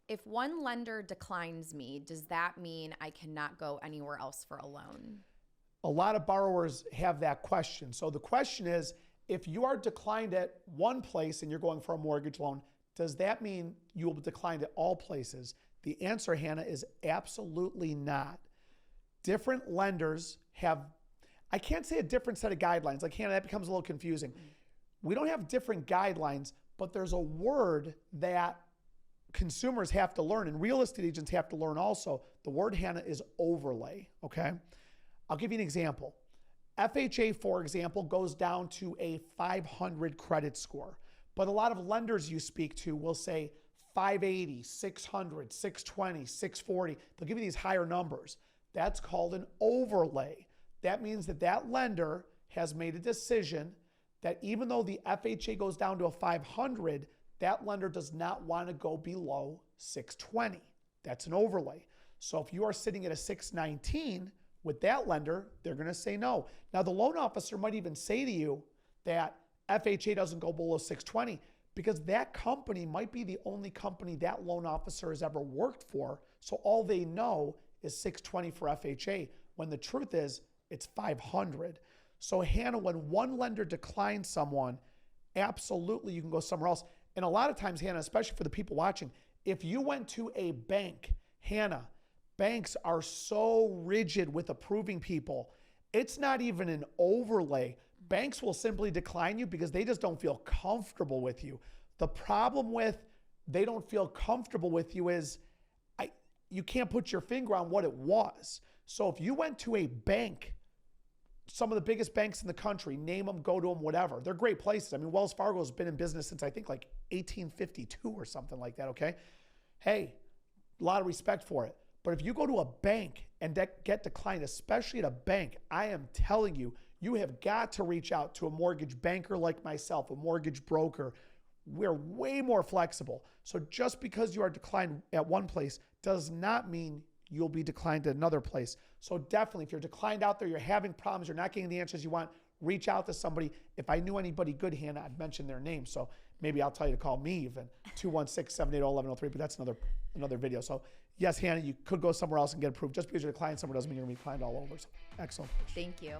If one lender declines me, does that mean I cannot go anywhere else for a loan? A lot of borrowers have that question. So the question is, if you are declined at one place and you're going for a mortgage loan, does that mean you will be declined at all places? The answer, Hannah, is absolutely not. Different lenders have, I can't say a different set of guidelines. Like, Hannah, that becomes a little confusing. We don't have different guidelines, but there's a word that consumers have to learn and real estate agents have to learn also. The word, Hannah, is overlay, okay? I'll give you an example. FHA, for example, goes down to a 500 credit score. But a lot of lenders you speak to will say 580, 600, 620, 640. They'll give you these higher numbers. That's called an overlay. That means that that lender has made a decision that even though the FHA goes down to a 500, that lender does not want to go below 620. That's an overlay. So if you are sitting at a 619 with that lender, they're going to say no. Now, the loan officer might even say to you that FHA doesn't go below 620 because that company might be the only company that loan officer has ever worked for. So all they know is 620 for FHA, when the truth is it's 500. So Hannah, when one lender declines someone, absolutely you can go somewhere else. And a lot of times, Hannah, especially for the people watching, if you went to a bank, Hannah, banks are so rigid with approving people. It's not even an overlay. Banks will simply decline you because they just don't feel comfortable with you. The problem with they don't feel comfortable with you is you can't put your finger on what it was. So if you went to a bank, some of the biggest banks in the country, name them, go to them, whatever. They're great places. I mean, Wells Fargo has been in business since I think like 1852 or something like that, okay? Hey, a lot of respect for it. But if you go to a bank and get declined, especially at a bank, I am telling you, you have got to reach out to a mortgage banker like myself, a mortgage broker. We're way more flexible. So just because you are declined at one place does not mean you'll be declined at another place. So definitely, if you're declined out there, you're having problems, you're not getting the answers you want, reach out to somebody. If I knew anybody good, Hannah, I'd mention their name. So maybe I'll tell you to call me even, 216-780-1103, but that's another video. So yes, Hannah, you could go somewhere else and get approved. Just because you're declined somewhere doesn't mean you're going to be declined all over. So excellent. Thank you.